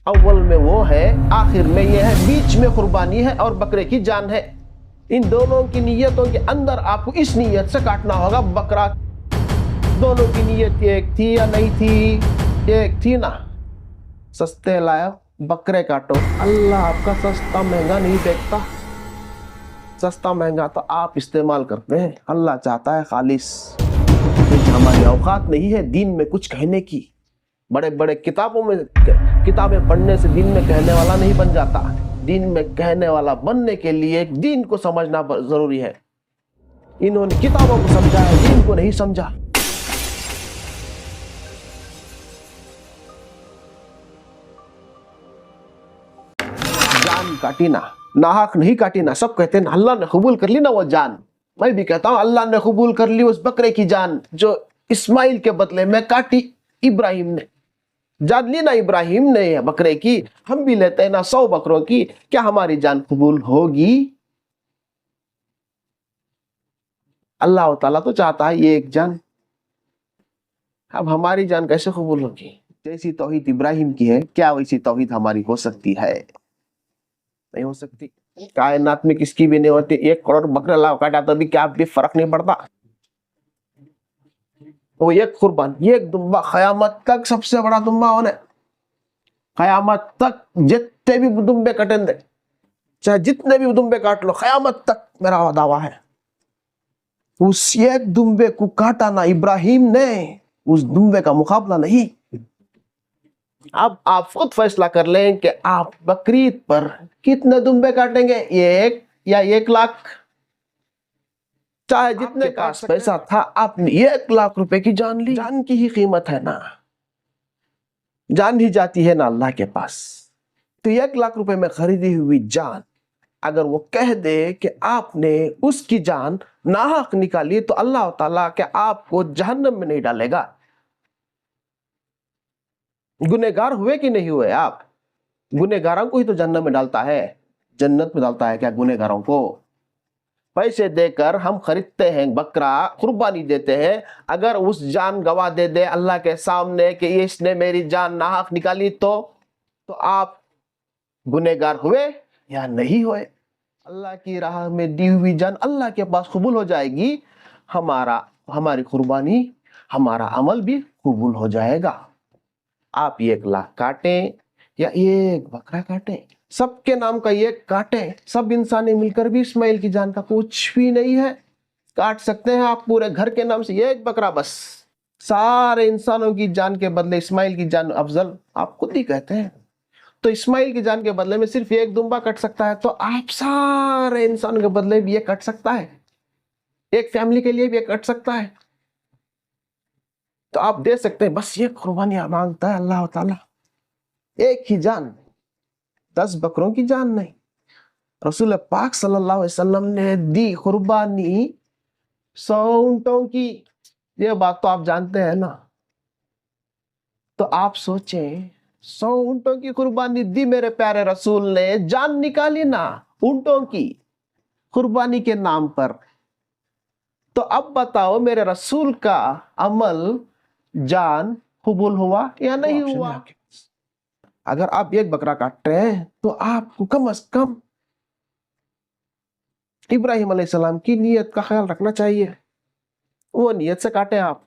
اول میں وہ ہے، آخر میں یہ ہے، بیچ میں قربانی ہے اور بکرے کی جان ہے۔ ان دونوں کی نیتوں کے اندر آپ کو اس نیت سے کاٹنا ہوگا بکرا۔ دونوں کی نیت ایک تھی یا نہیں تھی؟ ایک تھی نا۔ سستے لایا بکرے کاٹو، اللہ آپ کا سستا مہنگا نہیں دیکھتا۔ سستا مہنگا تو آپ استعمال کرتے ہیں، اللہ چاہتا ہے خالص۔ کیونکہ ہماری اوقات نہیں ہے دین میں کچھ کہنے کی۔ بڑے بڑے کتابیں پڑھنے سے دین میں کہنے والا نہیں بن جاتا۔ دین میں کہنے والا بننے کے لیے دین کو سمجھنا ضروری ہے۔ انہوں نے کتابوں کو سمجھا ہے، دین کو نہیں سمجھا۔ جان کاٹی نا، ناحق نہیں کاٹی نا۔ سب کہتے ہیں اللہ نے قبول کر لی نا وہ جان۔ میں بھی کہتا ہوں اللہ نے قبول کر لی اس بکرے کی جان جو اسماعیل کے بدلے میں کاٹی ابراہیم نے۔ جان لی نا ابراہیم نے بکرے کی، ہم بھی لیتے ہیں نا 100 بکروں کی، کیا ہماری جان قبول ہوگی؟ اللہ تعالیٰ تو چاہتا ہے یہ ایک جان۔ اب ہماری جان کیسے قبول ہوگی؟ جیسی توحید ابراہیم کی ہے، کیا ویسی توحید ہماری ہو سکتی ہے؟ نہیں ہو سکتی۔ کائنات میں کس کی بھی نہیں ہوتی۔ 1 کروڑ بکرا لاؤ کاٹا تو بھی کیا بھی فرق نہیں پڑتا۔ وہ ایک قربان، ایک دمبا قیامت تک سب سے بڑا دمبا ہونے، قیامت تک جتنے بھی دمبے کٹیں دے، چاہے جتنے بھی دمبے کاٹ لو، قیامت تک میرا دعویٰ ہے۔ اس ایک دمبے کو کاٹا نا ابراہیم نے، اس دمبے کا مقابلہ نہیں۔ اب آپ خود فیصلہ کر لیں کہ آپ بقرعید پر کتنے دمبے کاٹیں گے، 1 یا 1 لاکھ۔ چاہے جتنے پاس پیسہ تھا، آپ نے 1 لاکھ روپے کی جان لی۔ جان کی ہی قیمت ہے نا، جان ہی جاتی ہے نا اللہ کے پاس۔ تو 1 لاکھ روپے میں خریدی ہوئی جان اگر وہ کہہ دے کہ آپ نے اس کی جان ناحق نکالی تو اللہ تعالیٰ کہ آپ کو جہنم میں نہیں ڈالے گا۔ گنہگار ہوئے کہ نہیں ہوئے آپ؟ گنہگاروں کو ہی تو جہنم میں ڈالتا ہے، جنت میں ڈالتا ہے کیا گنہگاروں کو؟ پیسے دے کر ہم خریدتے ہیں بکرا، قربانی دیتے ہیں، اگر اس جان گواہ دے دے اللہ کے سامنے کہ اس نے میری جان ناحق نکالی تو آپ گنہگار ہوئے یا نہیں ہوئے؟ اللہ کی راہ میں دی ہوئی جان اللہ کے پاس قبول ہو جائے گی، ہماری قربانی، ہمارا عمل بھی قبول ہو جائے گا۔ آپ 1 لاکھ کاٹیں یا 1 بکرا کاٹیں، سب کے نام کا 1 کاٹیں، سب انسانیں مل کر بھی اسماعیل کی جان کا کچھ بھی نہیں ہے۔ کاٹ سکتے ہیں آپ پورے گھر کے نام سے 1 بکرا بس، سارے انسانوں کی جان کے بدلے اسماعیل کی جان افضل، آپ خود ہی کہتے ہیں۔ تو اسماعیل کی جان کے بدلے میں صرف 1 دمبا کٹ سکتا ہے، تو آپ سارے انسانوں کے بدلے بھی 1 کٹ سکتا ہے، 1 فیملی کے لیے بھی 1 کٹ سکتا ہے۔ تو آپ دے سکتے ہیں، بس یہ قربانیاں مانگتا ہے اللہ تعالیٰ، 1 ہی جان، 10 بکروں کی جان نہیں۔ رسول پاک صلی اللہ علیہ وسلم نے دی قربانی 100 اونٹوں کی، یہ بات تو آپ جانتے ہیں نا۔ تو آپ سوچیں 100 اونٹوں کی قربانی دی میرے پیارے رسول نے، جان نکالی نا اونٹوں کی قربانی کے نام پر۔ تو اب بتاؤ میرے رسول کا عمل جان قبول ہوا یا نہیں ہوا؟ اگر آپ 1 بکرا کاٹ رہے ہیں تو آپ کو کم از کم ابراہیم علیہ السلام کی نیت کا خیال رکھنا چاہیے، وہ نیت سے کاٹیں۔ آپ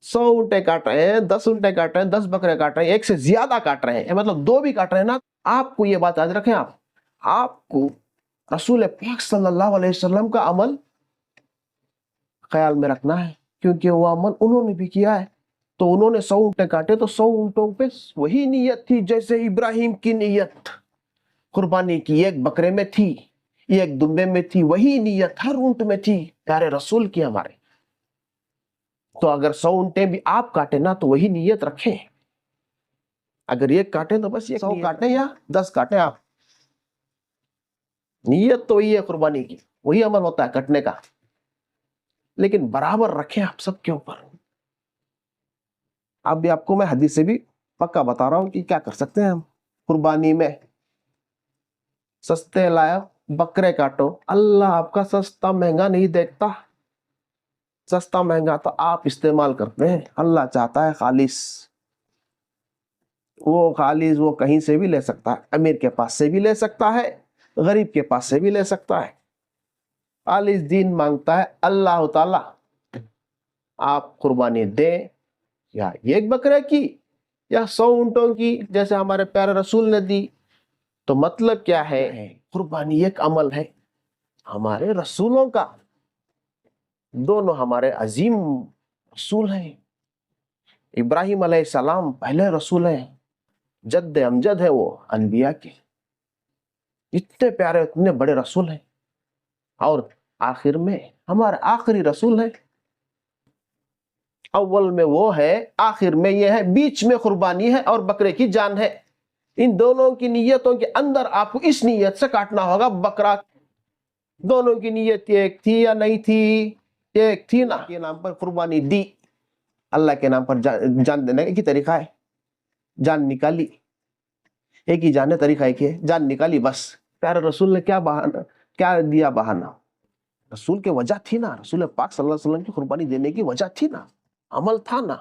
100 اونٹے کاٹ رہے ہیں، 10 اونٹے کاٹ رہے ہیں، 10 بکرے کاٹ رہے ہیں، 1 سے زیادہ کاٹ رہے ہیں، مطلب 2 بھی کاٹ رہے ہیں نا، آپ کو یہ بات یاد رکھیں، آپ کو رسول پاک صلی اللہ علیہ وسلم کا عمل خیال میں رکھنا ہے، کیونکہ وہ عمل انہوں نے بھی کیا ہے۔ تو انہوں نے 100 اونٹے کاٹے تو 100 اونٹوں پہ وہی نیت تھی جیسے ابراہیم کی نیت قربانی کی 1 بکرے میں تھی، 1 دمبے میں تھی، وہی نیت ہر اونٹ میں تھی پیارے رسول کی ہمارے۔ تو اگر 100 اونٹے بھی آپ کاٹیں نا تو وہی نیت رکھیں، اگر 1 کاٹیں تو بس 100 کاٹیں یا 10 کاٹیں، آپ نیت تو وہی ہے قربانی کی، وہی عمل ہوتا ہے کٹنے کا، لیکن برابر رکھیں آپ سب کے اوپر۔ اب بھی آپ کو میں حدیث سے بھی پکا بتا رہا ہوں کہ کیا کر سکتے ہیں ہم قربانی میں۔ سستے لایا بکرے کاٹو، اللہ آپ کا سستا مہنگا نہیں دیکھتا۔ سستا مہنگا تو آپ استعمال کرتے ہیں، اللہ چاہتا ہے خالص۔ وہ خالص وہ کہیں سے بھی لے سکتا ہے، امیر کے پاس سے بھی لے سکتا ہے، غریب کے پاس سے بھی لے سکتا ہے۔ خالص دین مانگتا ہے اللہ تعالیٰ آپ قربانی دیں، یا ایک بکرے کی یا 100 اونٹوں کی جیسے ہمارے پیارے رسول نے دی۔ تو مطلب کیا ہے؟ قربانی ایک عمل ہے ہمارے رسولوں کا، دونوں ہمارے عظیم رسول ہیں۔ ابراہیم علیہ السلام پہلے رسول ہیں، جد امجد ہے وہ انبیاء کے، اتنے پیارے اتنے بڑے رسول ہیں، اور آخر میں ہمارے آخری رسول ہیں۔ اول میں وہ ہے، آخر میں یہ ہے، بیچ میں قربانی ہے اور بکرے کی جان ہے۔ ان دونوں کی نیتوں کے اندر آپ کو اس نیت سے کاٹنا ہوگا بکرا۔ دونوں کی نیت ایک تھی یا نہیں تھی؟ ایک تھی نا، کے نام پر قربانی دی، اللہ کے نام پر جان دینے کا ایک ہی طریقہ ہے، جان نکالی، ایک ہی جان طریقہ ایک ہے، جان نکالی بس۔ پیارے رسول نے کیا بہانہ، کیا دیا بہانہ؟ رسول کے وجہ تھی نا، رسول پاک صلی اللہ علیہ وسلم کی قربانی دینے کی وجہ تھی نا، عمل تھا نا،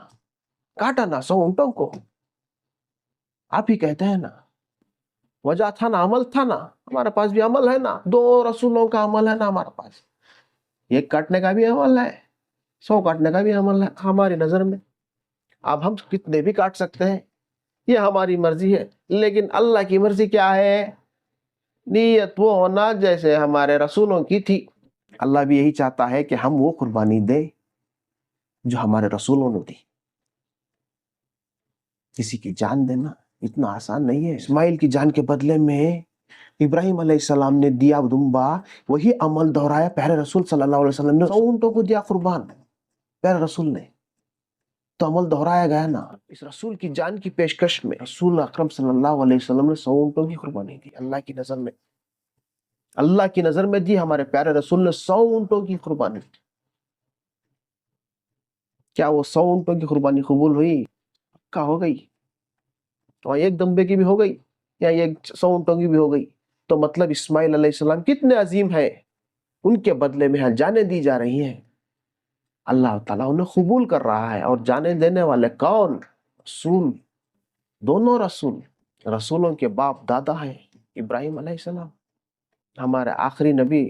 کاٹا نا 100 اونٹوں کو، آپ ہی کہتے ہیں نا، وجہ تھا نا، عمل تھا نا۔ ہمارے پاس بھی عمل ہے نا، 2 رسولوں کا عمل ہے نا ہمارے پاس، ایک کاٹنے کا بھی عمل ہے، 100 کاٹنے کا بھی عمل ہے ہماری نظر میں۔ اب ہم کتنے بھی کاٹ سکتے ہیں، یہ ہماری مرضی ہے، لیکن اللہ کی مرضی کیا ہے؟ نیت وہ ہونا جیسے ہمارے رسولوں کی تھی۔ اللہ بھی یہی چاہتا ہے کہ ہم وہ قربانی دیں جو ہمارے رسولوں نے دی۔ کسی کی جان دینا اتنا آسان نہیں ہے۔ اسماعیل کی جان کے بدلے میں ابراہیم علیہ السلام نے دیا دمبا، وہی عمل دہرایا پیارے رسول صلی اللہ علیہ وسلم نے، 100 اونٹوں کو دیا قربان پیارے رسول نے، تو عمل دہرایا گیا نا۔ اس رسول کی جان کی پیشکش میں رسول اکرم صلی اللہ علیہ وسلم نے 100 اونٹوں کی قربانی دی، اللہ کی نظر میں، اللہ کی نظر میں دی، ہمارے پیارے رسول نے 100 اونٹوں کی قربانی دی۔ کیا وہ 100 اونٹوں کی قربانی قبول ہوئی؟ پکا ہو گئی، اور ایک دمبے کی بھی ہو گئی یا ایک 100 اونٹوں کی بھی ہو گئی، تو مطلب اسماعیل علیہ السلام کتنے عظیم ہیں، ان کے بدلے میں جانیں دی جا رہی ہیں، اللہ تعالیٰ انہیں قبول کر رہا ہے۔ اور جانے دینے والے کون؟ رسول، دونوں رسول، رسولوں کے باپ دادا ہیں ابراہیم علیہ السلام، ہمارے آخری نبی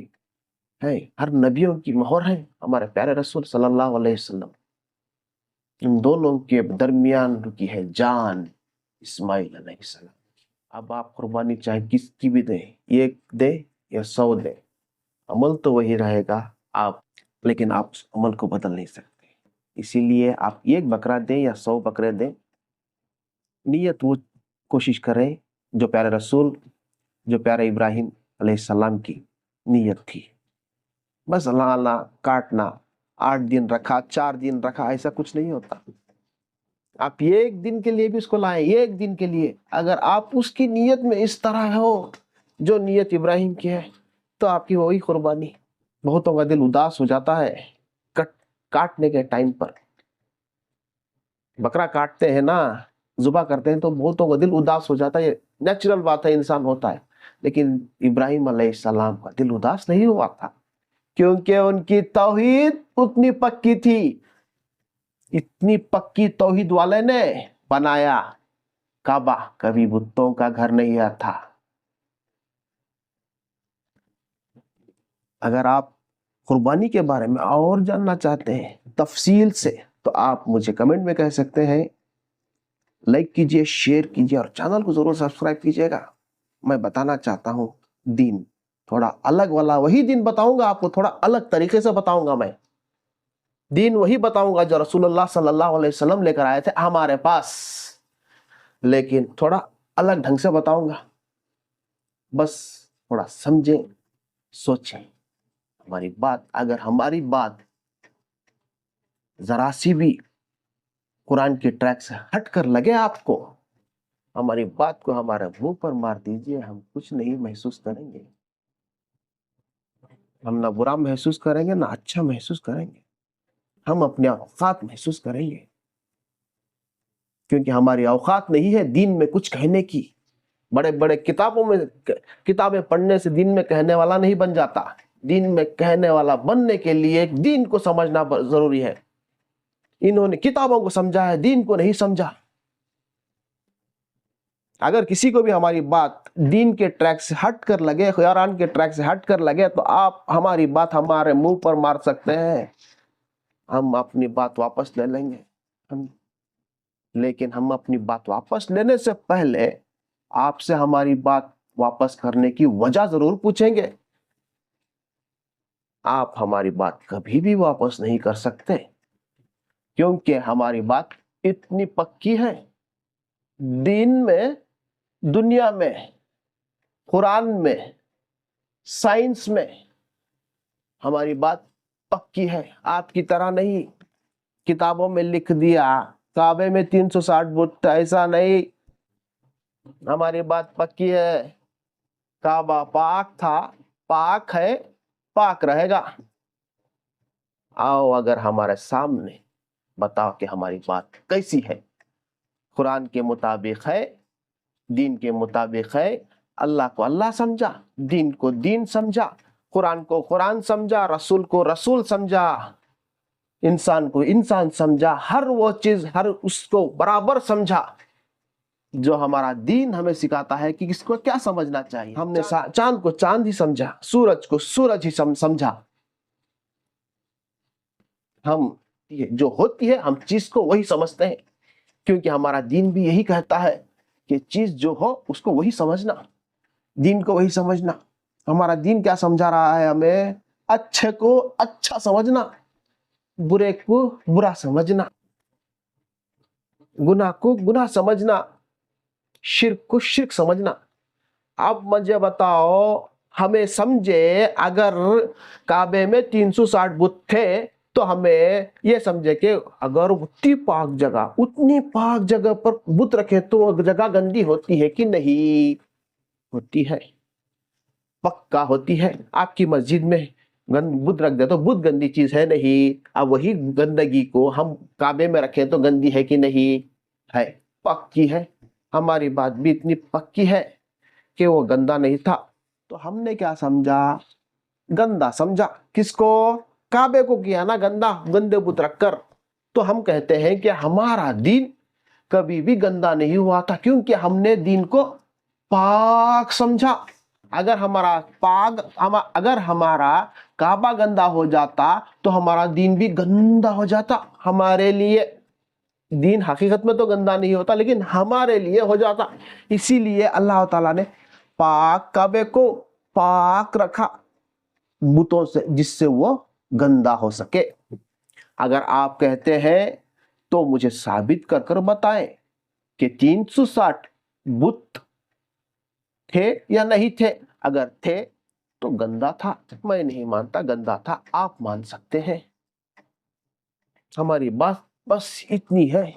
ہیں، ہر نبیوں کی مہر ہے ہمارے پیارے رسول صلی اللہ علیہ وسلم۔ ان دونوں کے درمیان رکی ہے جان اسماعیل علیہ السلام۔ اب آپ قربانی چاہے کس کی بھی دیں، ایک دے یا 100 دے، عمل تو وہی رہے گا، آپ لیکن آپ اس عمل کو بدل نہیں سکتے۔ اسی لیے آپ ایک بکرا دیں یا 100 بکرے دیں، نیت وہ کوشش کریں جو پیارے رسول، جو پیارے ابراہیم علیہ السلام کی نیت تھی۔ بس اللہ کاٹنا 8 دن رکھا، 4 دن رکھا، ایسا کچھ نہیں ہوتا۔ آپ ایک دن کے لیے بھی اس کو لائیں، ایک دن کے لیے، اگر آپ اس کی نیت میں اس طرح ہو جو نیت ابراہیم کی ہے، تو آپ کی وہی قربانی۔ بہتوں کا دل اداس ہو جاتا ہے کاٹنے کے ٹائم پر، بکرا کاٹتے ہیں نا، ذبح کرتے ہیں تو بہتوں کا دل اداس ہو جاتا ہے، یہ نیچرل بات ہے، انسان ہوتا ہے۔ لیکن ابراہیم علیہ السلام کا دل اداس نہیں ہوا تھا، کیونکہ ان کی توحید اتنی پکی تھی، اتنی پکی توحید والے نے بنایا کعبہ، کبھی بتوں کا گھر نہیں تھا۔ اگر آپ قربانی کے بارے میں اور جاننا چاہتے ہیں تفصیل سے، تو آپ مجھے کمنٹ میں کہہ سکتے ہیں، لائک کیجئے، شیئر کیجئے، اور چینل کو ضرور سبسکرائب کیجئے گا۔ میں بتانا چاہتا ہوں دین تھوڑا الگ والا، وہی دین بتاؤں گا آپ کو، تھوڑا الگ طریقے سے بتاؤں گا، میں دین وہی بتاؤں گا جو رسول اللہ صلی اللہ علیہ وسلم لے کر آئے تھے ہمارے پاس، لیکن تھوڑا الگ ڈھنگ سے بتاؤں گا۔ بس تھوڑا سمجھیں، سوچیں ہماری بات، اگر ہماری بات ذرا سی بھی قرآن کے ٹریک سے ہٹ کر لگے آپ کو، ہماری بات کو ہمارے منہ پر مار دیجئے، ہم کچھ نہیں محسوس کریں گے، ہم نہ برا محسوس کریں گے نہ اچھا محسوس کریں گے، ہم اپنے اوقات محسوس کریں گے، کیونکہ ہماری اوقات نہیں ہے دین میں کچھ کہنے کی۔ بڑے بڑے کتابیں پڑھنے سے دین میں کہنے والا نہیں بن جاتا، دین میں کہنے والا بننے کے لیے دین کو سمجھنا ضروری ہے۔ انہوں نے کتابوں کو سمجھا ہے، دین کو نہیں سمجھا۔ اگر کسی کو بھی ہماری بات دین کے ٹریک سے ہٹ کر لگے، قرآن کے ٹریک سے ہٹ کر لگے، تو آپ ہماری بات ہمارے منہ پر مار سکتے ہیں، ہم اپنی بات واپس لے لیں گے۔ لیکن ہم اپنی بات واپس لینے سے پہلے آپ سے ہماری بات واپس کرنے کی وجہ ضرور پوچھیں گے۔ آپ ہماری بات کبھی بھی واپس نہیں کر سکتے، کیونکہ ہماری بات اتنی پکی ہے۔ دین میں، دنیا میں، قرآن میں، سائنس میں ہماری بات پکی ہے، آپ کی طرح نہیں کتابوں میں لکھ دیا کعبے میں 360 بت، ایسا نہیں۔ ہماری بات پکی ہے، کعبہ پاک تھا، پاک ہے، پاک رہے گا۔ آؤ اگر ہمارے سامنے بتاؤ کہ ہماری بات کیسی ہے، قرآن کے مطابق ہے، دین کے مطابق ہے، اللہ کو اللہ سمجھا، دین کو دین سمجھا، قرآن کو قرآن سمجھا، رسول کو رسول سمجھا، انسان کو انسان سمجھا، ہر وہ چیز ہر اس کو برابر سمجھا جو ہمارا دین ہمیں سکھاتا ہے کہ اس کو کیا سمجھنا چاہیے۔ ہم نے چاند کو چاند ہی سمجھا، سورج کو سورج ہی سمجھا۔ ہم جو ہوتی ہے ہم چیز کو وہی سمجھتے ہیں، کیونکہ ہمارا دین بھی یہی کہتا ہے کہ چیز جو ہو اس کو وہی سمجھنا، دین کو وہی سمجھنا۔ ہمارا دین کیا سمجھا رہا ہے ہمیں؟ اچھے کو اچھا سمجھنا، برے کو برا سمجھنا، گناہ کو گناہ سمجھنا، شرک کو شرک سمجھنا۔ اب مجھے بتاؤ، ہمیں سمجھے اگر کعبے میں 360 بت تھے تو ہمیں یہ سمجھے کہ اگر اتنی پاک جگہ پر بت رکھے تو وہ جگہ گندی ہوتی ہے کہ نہیں؟ ہوتی ہے، پکا ہوتی ہے۔ آپ کی مسجد میں بت رکھ دے تو بت گندی چیز ہے نہیں، اب وہی گندگی کو ہم کعبے میں رکھیں تو گندی ہے کہ نہیں؟ ہے، پکی ہے۔ ہماری بات بھی اتنی پکی ہے کہ وہ گندا نہیں تھا، تو ہم نے کیا سمجھا؟ گندا سمجھا۔ کس کو؟ کعبے کو کیا نا گندا، گندے بت رکھ کر۔ تو ہم کہتے ہیں کہ ہمارا دین کبھی بھی گندا نہیں ہوا تھا، کیونکہ ہم نے دین کو پاک سمجھا۔ اگر ہمارا کعبہ گندا ہو جاتا تو ہمارا دین بھی گندا ہو جاتا۔ ہمارے لیے دین حقیقت میں تو گندا نہیں ہوتا، لیکن ہمارے لیے ہو جاتا۔ اسی لیے اللہ تعالیٰ نے پاک کعبے کو پاک رکھا بتوں سے، جس سے وہ گندا ہو سکے۔ اگر آپ کہتے ہیں تو مجھے ثابت کر کر بتائیں کہ 360 بت تھے یا نہیں تھے۔ اگر تھے تو گندا تھا، میں نہیں مانتا گندا تھا، آپ مان سکتے ہیں۔ ہماری بات بس اتنی ہے،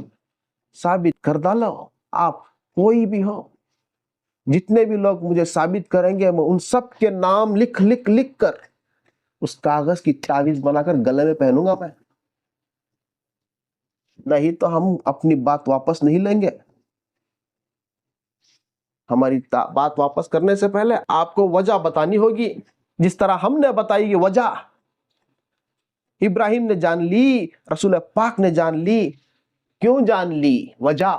ثابت کر ڈالو۔ آپ کوئی بھی ہو، جتنے بھی لوگ مجھے ثابت کریں گے، میں ان سب کے نام لکھ کر اس کاغذ کی تعویذ بنا کر گلے میں پہنوں گا میں۔ نہیں تو ہم اپنی بات واپس نہیں لیں گے۔ ہماری بات واپس کرنے سے پہلے آپ کو وجہ بتانی ہوگی، جس طرح ہم نے بتائی یہ وجہ ابراہیم نے جان لی، رسول پاک نے جان لی۔ کیوں جان لی؟ وجہ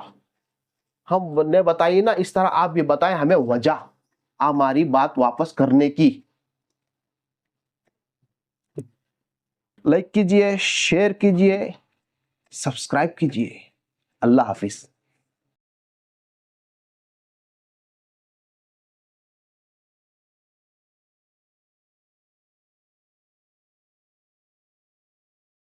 ہم نے بتائی نا، اس طرح آپ بھی بتائیں ہمیں وجہ ہماری بات واپس کرنے کی۔ لائک کیجئے، شیئر کیجئے، سبسکرائب کیجئے۔ اللہ حافظ۔